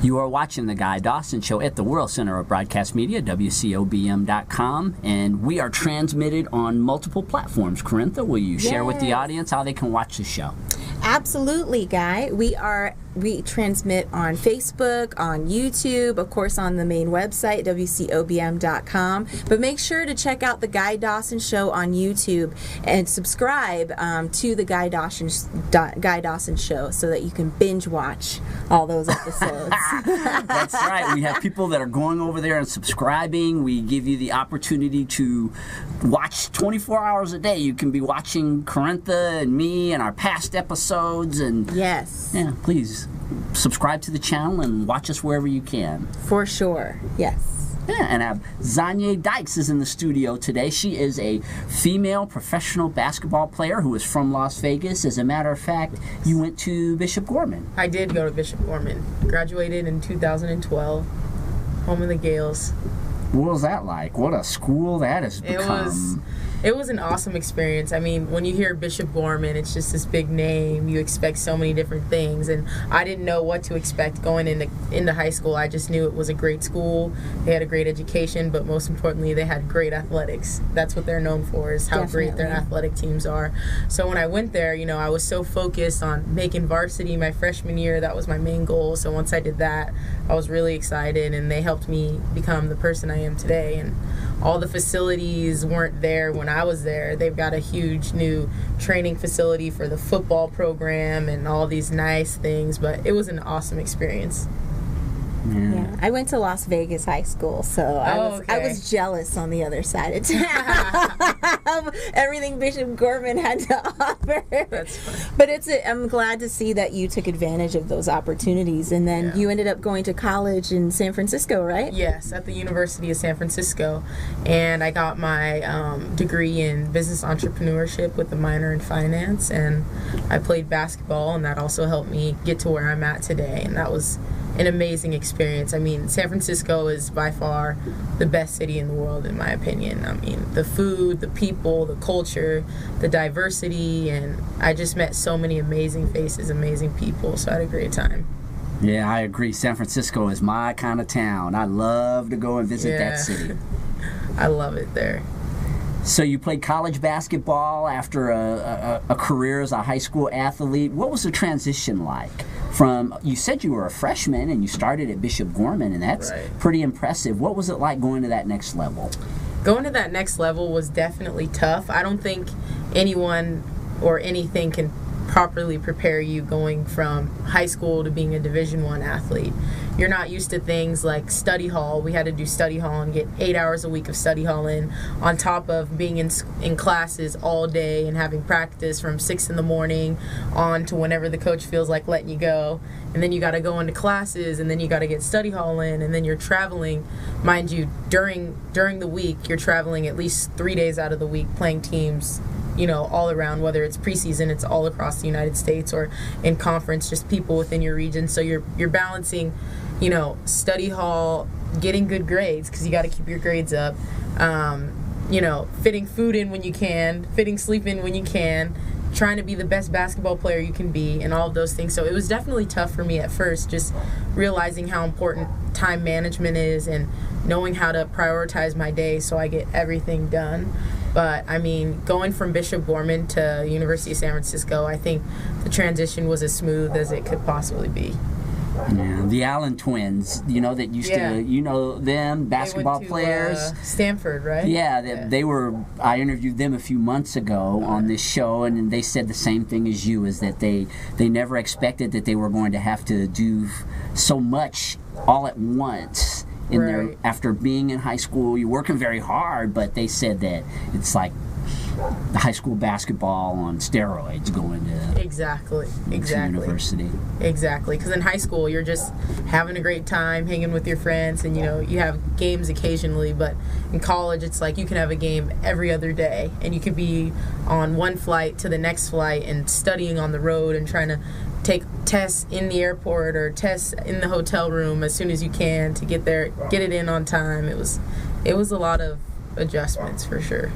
You are watching The Guy Dawson Show at the World Center of Broadcast Media, WCOBM.com, and we are transmitted on multiple platforms. Corintha, will you share with the audience how they can watch the show? Absolutely, Guy. We transmit on Facebook, on YouTube, of course on the main website, WCOBM.com. But make sure to check out The Guy Dawson Show on YouTube and subscribe to The Guy Dawson Show so that you can binge watch all those episodes. That's right. We have people that are going over there and subscribing. We give you the opportunity to watch 24 hours a day. You can be watching Corintha and me and our past episodes. And yes. Yeah, please subscribe to the channel and watch us wherever you can. For sure. Yes. Yeah, and Zanye Dykes is in the studio today. She is a female professional basketball player who is from Las Vegas. As a matter of fact, you went to Bishop Gorman. I did go to Bishop Gorman. Graduated in 2012. Home of the Gales. What was that like? What a school that has become. It was an awesome experience. I mean, when you hear Bishop Gorman, it's just this big name. You expect so many different things, and I didn't know what to expect going into high school. I just knew it was a great school. They had a great education, but most importantly, they had great athletics. That's what they're known for, is how great their athletic teams are. So when I went there, I was so focused on making varsity my freshman year. That was my main goal. So once I did that, I was really excited, and they helped me become the person I am today. And all the facilities weren't there when I was there. They've got a huge new training facility for the football program and all these nice things, but it was an awesome experience. Yeah, I went to Las Vegas High School, so I was jealous on the other side of town. Everything Bishop Gorman had to offer. That's funny. But I'm glad to see that you took advantage of those opportunities, and then you ended up going to college in San Francisco, right? Yes, at the University of San Francisco, and I got my degree in business entrepreneurship with a minor in finance, and I played basketball, and that also helped me get to where I'm at today, and that was an amazing experience. I mean, San Francisco is by far the best city in the world, in my opinion. I mean, the food, the people, the culture, the diversity, and I just met so many amazing faces, amazing people, so I had a great time. Yeah, I agree. San Francisco is my kind of town. I love to go and visit that city. I love it there. So you played college basketball after a career as a high school athlete. What was the transition like? You said you were a freshman and you started at Bishop Gorman, and that's pretty impressive. What was it like going to that next level? Going to that next level was definitely tough. I don't think anyone or anything can properly prepare you going from high school to being a Division I athlete. You're not used to things like study hall. We had to do study hall and get 8 hours a week of study hall in, on top of being in classes all day and having practice from 6 in the morning on to whenever the coach feels like letting you go. And then you got to go into classes, and then you got to get study hall in, and then you're traveling. Mind you, during the week, you're traveling at least 3 days out of the week playing teams, all around, whether it's preseason, it's all across the United States, or in conference, just people within your region. So you're balancing, study hall, getting good grades, because you got to keep your grades up, fitting food in when you can, fitting sleep in when you can, trying to be the best basketball player you can be, and all of those things. So it was definitely tough for me at first, just realizing how important time management is and knowing how to prioritize my day so I get everything done. But, I mean, going from Bishop Gorman to University of San Francisco, I think the transition was as smooth as it could possibly be. Yeah, the Allen twins, that used to, them, basketball players. Stanford, right? Yeah, they were, I interviewed them a few months ago on this show, and they said the same thing as you, is that they never expected that they were going to have to do so much all at once. After being in high school, you're working very hard, but they said that it's like the high school basketball on steroids going to exactly university. Exactly, because in high school you're just having a great time, hanging with your friends, and you have games occasionally. But in college, it's like you can have a game every other day, and you could be on one flight to the next flight and studying on the road and trying to take tests in the airport or tests in the hotel room as soon as you can to get there, get it in on time. It was a lot of adjustments for sure.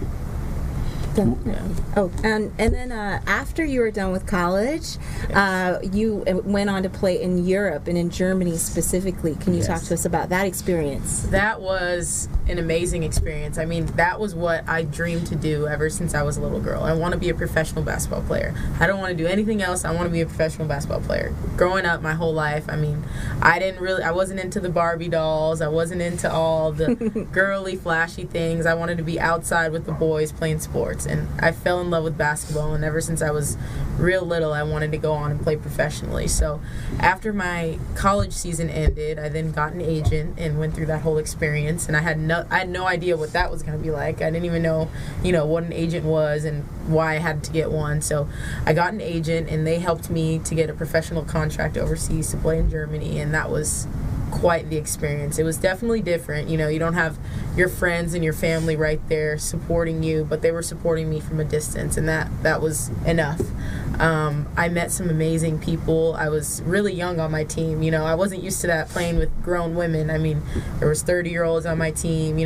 And then after you were done with college, you went on to play in Europe and in Germany specifically. Can you talk to us about that experience? That was an amazing experience. I mean, that was what I dreamed to do ever since I was a little girl. I want to be a professional basketball player. I don't want to do anything else. I want to be a professional basketball player. Growing up my whole life, I mean, I wasn't into the Barbie dolls. I wasn't into all the girly, flashy things. I wanted to be outside with the boys playing sports. And I fell in love with basketball, and ever since I was real little, I wanted to go on and play professionally. So after my college season ended, I then got an agent and went through that whole experience, and I had no idea what that was going to be like. I didn't even know, what an agent was and why I had to get one. So I got an agent, and they helped me to get a professional contract overseas to play in Germany, and that was quite the experience. It was definitely different. You don't have your friends and your family right there supporting you, but they were supporting me from a distance, and that was enough. I met some amazing people. I was really young on my team. I wasn't used to that, playing with grown women. I mean, there was 30-year-olds on my team,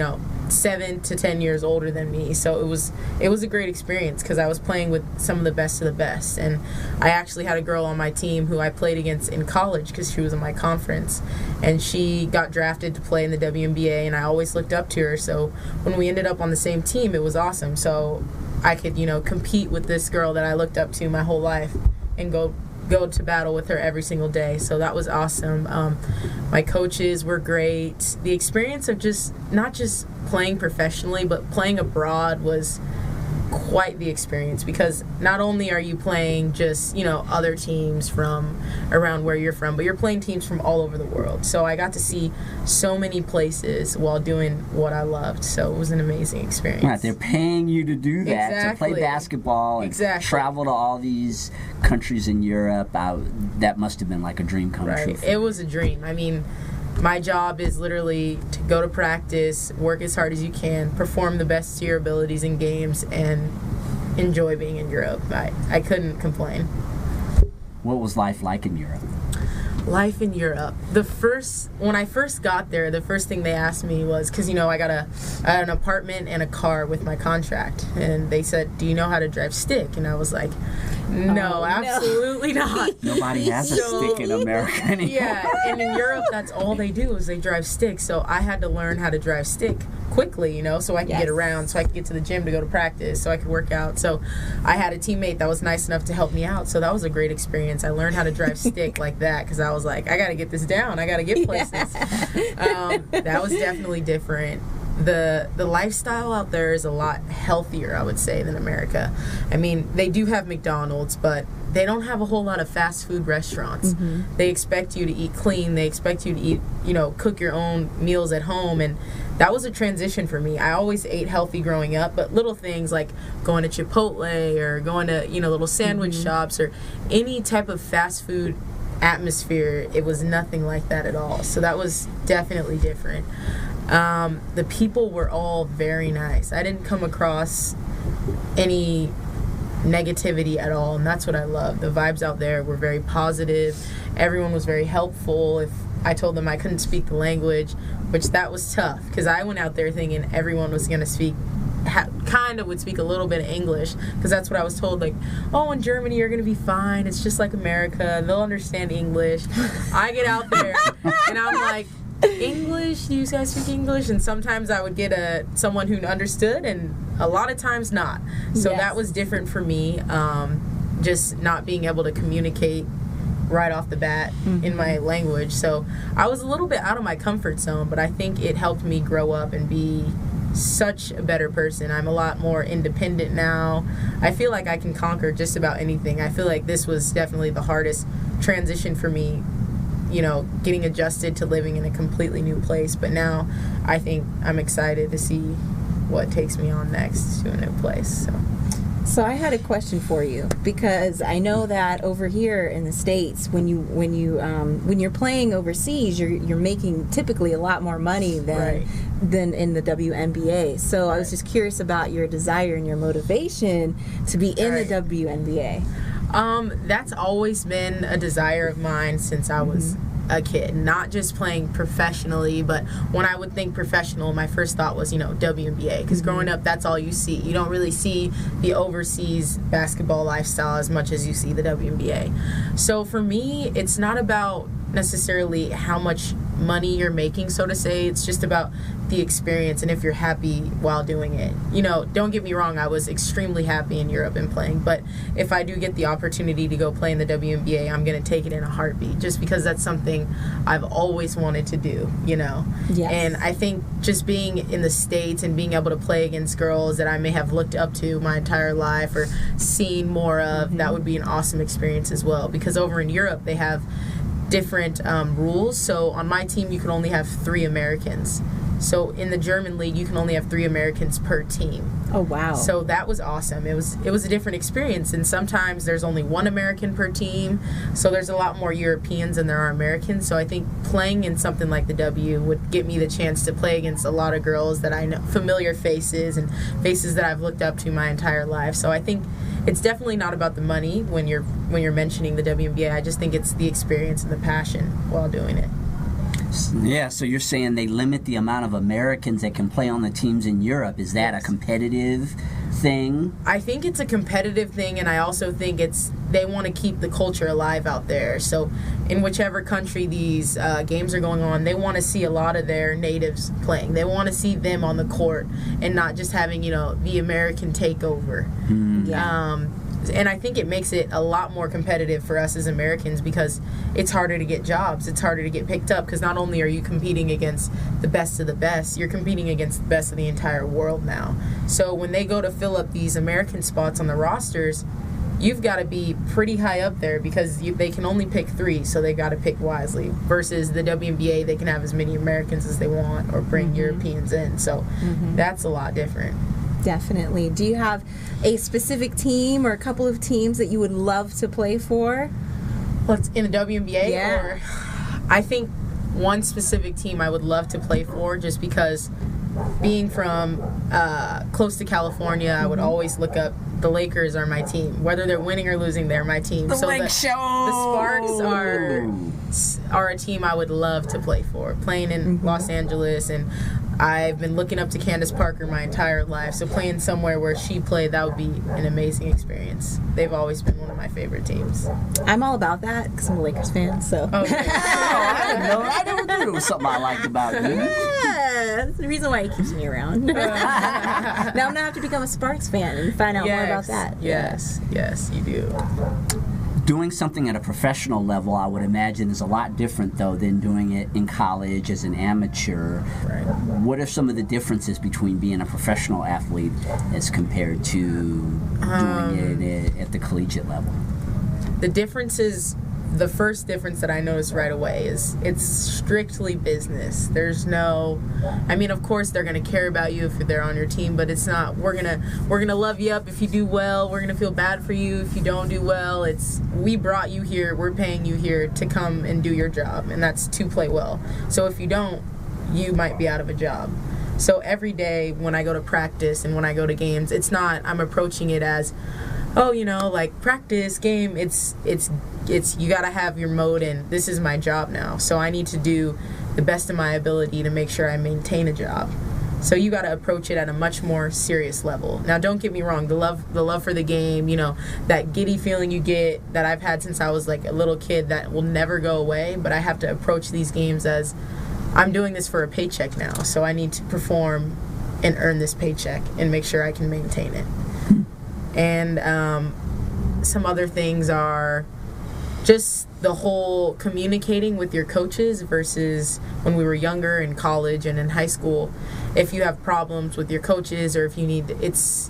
7 to 10 years older than me. So it was a great experience because I was playing with some of the best. And I actually had a girl on my team who I played against in college because she was in my conference. And she got drafted to play in the WNBA, and I always looked up to her. So when we ended up on the same team, it was awesome. So I could, compete with this girl that I looked up to my whole life and go to battle with her every single day. So that was awesome. My coaches were great. The experience of not just playing professionally, but playing abroad was quite the experience, because not only are you playing just other teams from around where you're from, but you're playing teams from all over the world. So I got to see so many places while doing what I loved. So it was an amazing experience. Right, they're paying you to do that, to play basketball and travel to all these countries in Europe. That must have been like a dream come true. It was a dream. I mean, my job is literally to go to practice, work as hard as you can, perform the best to your abilities in games, and enjoy being in Europe. I couldn't complain. What was life like in Europe? Life in Europe. When I first got there, the first thing they asked me was, because I got an apartment and a car with my contract, and they said, "Do you know how to drive stick?" And I was like, No, absolutely not. Nobody has a stick in America anymore. Yeah, and in Europe, that's all they do is they drive sticks. So I had to learn how to drive stick quickly, so I could get around, so I could get to the gym to go to practice, so I could work out. So I had a teammate that was nice enough to help me out. So that was a great experience. I learned how to drive stick like that because I was like, I got to get this down. I got to get places. That was definitely different. The lifestyle out there is a lot healthier, I would say, than America. I mean, they do have McDonald's, but they don't have a whole lot of fast food restaurants. Mm-hmm. They expect you to eat clean. They expect you to eat, cook your own meals at home. And that was a transition for me. I always ate healthy growing up, but little things like going to Chipotle or going to, little sandwich shops or any type of fast food atmosphere, it was nothing like that at all. So that was definitely different. The people were all very nice. I didn't come across any negativity at all, and that's what I love. The vibes out there were very positive. Everyone was very helpful. If I told them I couldn't speak the language, which that was tough, because I went out there thinking everyone was going to speak would speak a little bit of English, because that's what I was told, like, oh, in Germany you're going to be fine, it's just like America, they'll understand English. I get out there and I'm like, English? Do you guys speak English? And sometimes I would get someone who understood, and a lot of times not. So that was different for me, just not being able to communicate right off the bat in my language. So I was a little bit out of my comfort zone, but I think it helped me grow up and be such a better person. I'm a lot more independent now. I feel like I can conquer just about anything. I feel like this was definitely the hardest transition for me, getting adjusted to living in a completely new place. But now I think I'm excited to see what takes me on next to a new place. So I had a question for you, because I know that over here in the States, when you're playing overseas, you're making typically a lot more money than in the WNBA. So I was just curious about your desire and your motivation to be in the WNBA. That's always been a desire of mine since I was a kid, not just playing professionally, but when I would think professional, my first thought was, WNBA, because growing up, that's all you see. You don't really see the overseas basketball lifestyle as much as you see the WNBA. So for me, it's not about necessarily how much money you're making, so to say. It's just about the experience and if you're happy while doing it. Don't get me wrong, I was extremely happy in Europe and playing, but if I do get the opportunity to go play in the WNBA, I'm going to take it in a heartbeat, just because that's something I've always wanted to do, Yes. And I think just being in the States and being able to play against girls that I may have looked up to my entire life or seen more of, that would be an awesome experience as well, because over in Europe they have different rules. So on my team, you can only have 3 Americans. So in the German league, you can only have 3 Americans per team. Oh, wow. So that was awesome. It was a different experience, and sometimes there's only 1 American per team. So there's a lot more Europeans than there are Americans. So I think playing in something like the W would get me the chance to play against a lot of girls that I know, familiar faces and faces that I've looked up to my entire life. So I think it's definitely not about the money when you're mentioning the WNBA. I just think it's the experience and the passion while doing it. Yeah, so you're saying they limit the amount of Americans that can play on the teams in Europe. Is that a competitive thing? I think it's a competitive thing, and I also think they want to keep the culture alive out there. So in whichever country these games are going on, they want to see a lot of their natives playing. They want to see them on the court and not just having, the American takeover. Yeah. And I think it makes it a lot more competitive for us as Americans, because it's harder to get jobs. It's harder to get picked up, because not only are you competing against the best of the best, you're competing against the best of the entire world now. So when they go to fill up these American spots on the rosters, you've got to be pretty high up there, because they can only pick 3, so they got to pick wisely. Versus the WNBA, they can have as many Americans as they want or bring Europeans in. So that's a lot different. Definitely. Do you have a specific team or a couple of teams that you would love to play for? Well, it's in the WNBA? Yeah. Or I think one specific team I would love to play for, just because being from close to California, I would always look up, the Lakers are my team. Whether they're winning or losing, they're my team. The Lake Show! The Sparks are a team I would love to play for. Playing in Los Angeles, and I've been looking up to Candace Parker my entire life, so playing somewhere where she played, that would be an amazing experience. They've always been one of my favorite teams. I'm all about that, because I'm a Lakers fan, so. Okay. I didn't know. I never knew it was something I liked about you. Yeah, that's the reason why he keeps me around. Now I'm going to have to become a Sparks fan and find out more about that. Yes, you do. Doing something at a professional level, I would imagine, is a lot different, though, than doing it in college as an amateur. Right. What are some of the differences between being a professional athlete as compared to doing it at the collegiate level? The differences, the first difference that I noticed right away is it's strictly business. There's no, of course they're gonna care about you if they're on your team, but it's not, we're gonna love you up if you do well, we're gonna feel bad for you if you don't do well. It's, we brought you here, we're paying you here to come and do your job, and that's to play well. So if you don't, you might be out of a job. So every day when I go to practice and when I go to games, it's not, I'm approaching it as, like practice, game, it's you gotta have your mode, and this is my job now, so I need to do the best of my ability to make sure I maintain a job. So you gotta approach it at a much more serious level. Now don't get me wrong, the love for the game, that giddy feeling you get that I've had since I was like a little kid, that will never go away, but I have to approach these games as, I'm doing this for a paycheck now, so I need to perform and earn this paycheck and make sure I can maintain it. And some other things are just the whole communicating with your coaches versus when we were younger in college and in high school. If you have problems with your coaches, or if you need,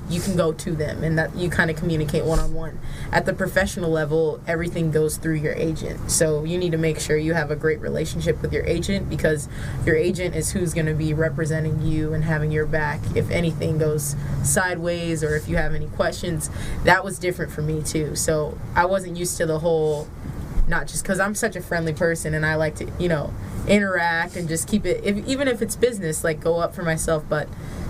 you can go to them, and that you kind of communicate one-on-one. At the professional level, everything goes through your agent. So you need to make sure you have a great relationship with your agent, because your agent is who's going to be representing you and having your back if anything goes sideways, or if you have any questions. That was different for me too. So I wasn't used to the whole, not just because I'm such a friendly person and I like to, interact and just keep it, even if it's business, like go up for myself, but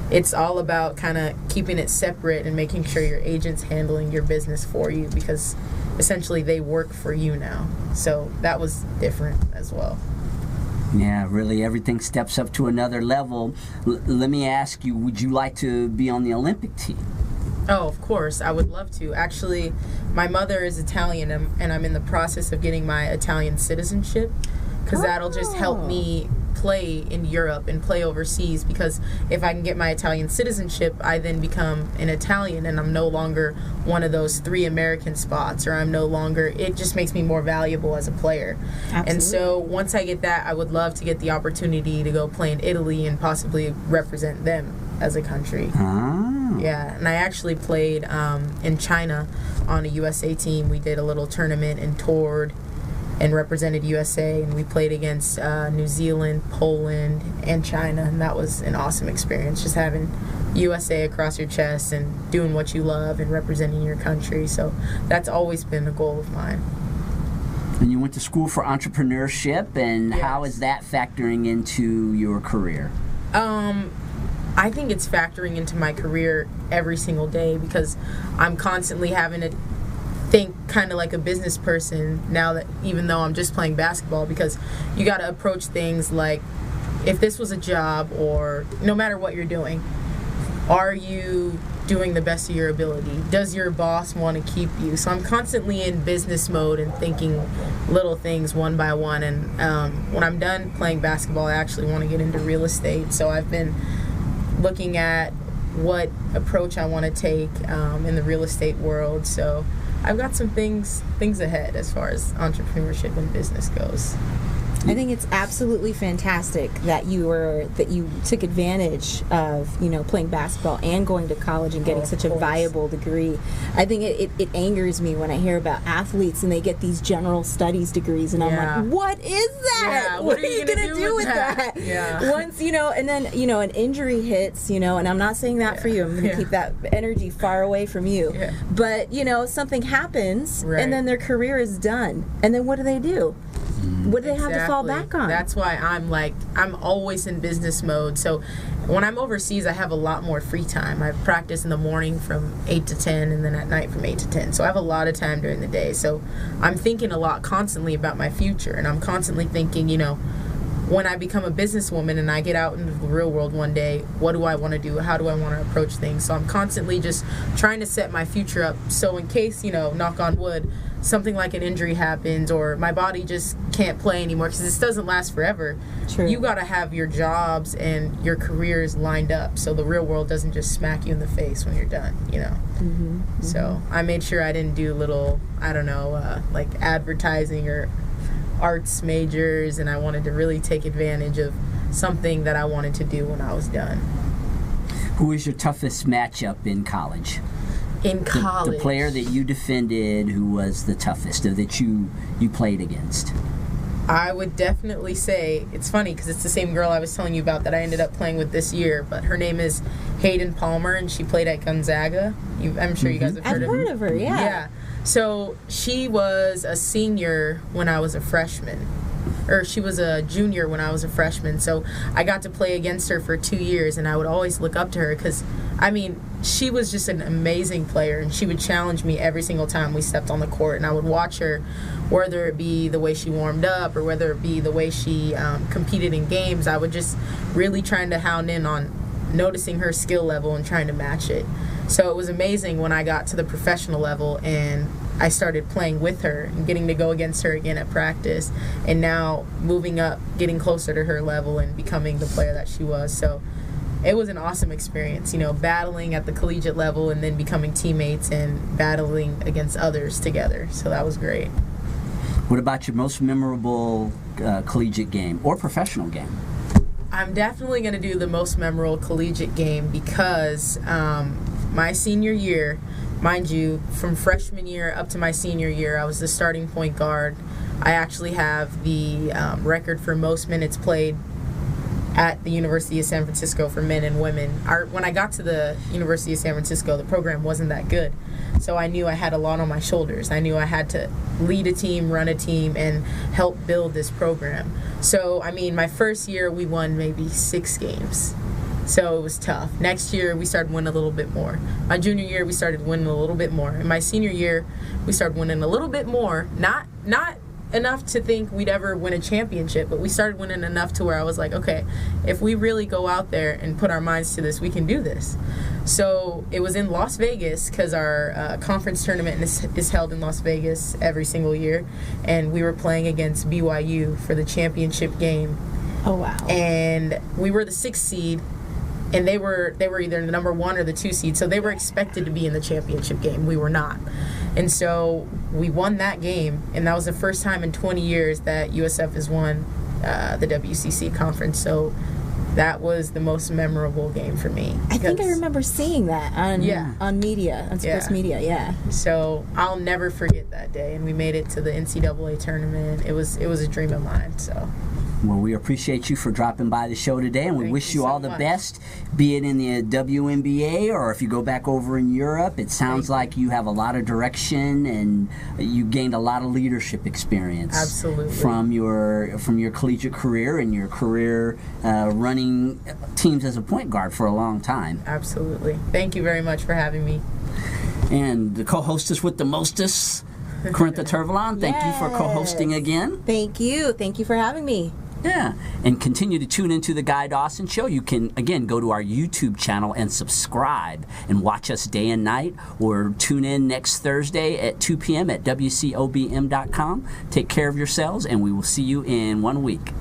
it's all about kind of keeping it separate and making sure your agent's handling your business for you, because essentially they work for you now. So that was different as well. Yeah, really, everything steps up to another level. Let me ask you, would you like to be on the Olympic team? Oh, of course, I would love to. Actually, my mother is Italian, and I'm in the process of getting my Italian citizenship, because that'll just help me play in Europe and play overseas, because if I can get my Italian citizenship, I then become an Italian, and I'm no longer one of those 3 American spots, or I'm no longer, it just makes me more valuable as a player. Absolutely. And so once I get that, I would love to get the opportunity to go play in Italy and possibly represent them as a country. Yeah, and I actually played in China on a USA team. We did a little tournament and toured and represented USA, and we played against New Zealand, Poland, and China, and that was an awesome experience, just having USA across your chest and doing what you love and representing your country. So that's always been a goal of mine. And you went to school for entrepreneurship, and Yes. How is that factoring into your career? I think it's factoring into my career every single day, because I'm constantly having to think kind of like a business person now, that even though I'm just playing basketball, because you got to approach things like, if this was a job, or no matter what you're doing, are you doing the best of your ability? Does your boss want to keep you? So I'm constantly in business mode and thinking little things one by one. And when I'm done playing basketball, I actually want to get into real estate. So I've been looking at what approach I want to take in the real estate world. So I've got some things ahead as far as entrepreneurship and business goes. I think it's absolutely fantastic that you took advantage of playing basketball and going to college and getting such a viable degree. I think it angers me when I hear about athletes and they get these general studies degrees, and I'm like, what is that? Yeah, what are you gonna do with that? Yeah. Once and then an injury hits, and I'm not saying that for you. I'm gonna keep that energy far away from you. Yeah. But something happens, Right. and then their career is done, and then what do? What do they have to fall back on? That's why I'm always in business mode. So when I'm overseas, I have a lot more free time. I practice in the morning from 8 to 10, and then at night from 8 to 10. So I have a lot of time during the day. So I'm thinking a lot constantly about my future, and I'm constantly thinking, when I become a businesswoman and I get out into the real world one day, what do I want to do? How do I want to approach things? So I'm constantly just trying to set my future up, so in case, knock on wood, something like an injury happens or my body just can't play anymore, because this doesn't last forever. True. You got to have your jobs and your careers lined up, so the real world doesn't just smack you in the face when you're done, Mm-hmm. So I made sure I didn't do little, like advertising or arts majors, and I wanted to really take advantage of something that I wanted to do when I was done. Who was your toughest matchup in college? In college, The player that you defended, who was the toughest that you played against? I would definitely say, it's funny because it's the same girl I was telling you about that I ended up playing with this year, but her name is Hayden Palmer, and she played at Gonzaga. I'm sure you guys have heard I've of her. heard of her, yeah. Yeah. So she was a senior when I was a freshman. Or she was a junior when I was a freshman. So I got to play against her for 2 years, and I would always look up to her because, she was just an amazing player, and she would challenge me every single time we stepped on the court, and I would watch her, whether it be the way she warmed up or whether it be the way she competed in games. I would just really trying to hound in on noticing her skill level and trying to match it. So it was amazing when I got to the professional level and I started playing with her and getting to go against her again at practice, and now moving up, getting closer to her level and becoming the player that she was. So it was an awesome experience, battling at the collegiate level and then becoming teammates and battling against others together. So that was great. What about your most memorable collegiate game or professional game? I'm definitely going to do the most memorable collegiate game because my senior year, mind you, from freshman year up to my senior year, I was the starting point guard. I actually have the record for most minutes played at the University of San Francisco for men and women. When I got to the University of San Francisco, the program wasn't that good. So I knew I had a lot on my shoulders. I knew I had to lead a team, run a team, and help build this program. So, my first year we won maybe 6 games. So it was tough. Next year, we started winning a little bit more. My junior year, we started winning a little bit more. In my senior year, we started winning a little bit more. Not enough to think we'd ever win a championship, but we started winning enough to where I was like, okay, if we really go out there and put our minds to this, we can do this. So it was in Las Vegas, because our conference tournament is held in Las Vegas every single year, and we were playing against BYU for the championship game. Oh, wow. And we were the 6th seed, and they were either the number 1 or the 2 seed, so they were expected to be in the championship game. We were not. And so we won that game, and that was the first time in 20 years that USF has won the WCC conference. So that was the most memorable game for me. I think I remember seeing that on media, on sports media, yeah. So I'll never forget that day, and we made it to the NCAA tournament. It was a dream of mine, so. Well, we appreciate you for dropping by the show today, and we wish you so all the much. best, be it in the WNBA or if you go back over in Europe. It sounds like you have a lot of direction, and you gained a lot of leadership experience. Absolutely. From your collegiate career and your career running teams as a point guard for a long time. Absolutely. Thank you very much for having me. And the co-hostess with the mostest, Corintha Turvalon, thank you for co-hosting again. Thank you. Thank you for having me. Yeah, and continue to tune into the Guy Dawson Show. You can, again, go to our YouTube channel and subscribe and watch us day and night, or tune in next Thursday at 2 p.m. at WCOBM.com. Take care of yourselves, and we will see you in 1 week.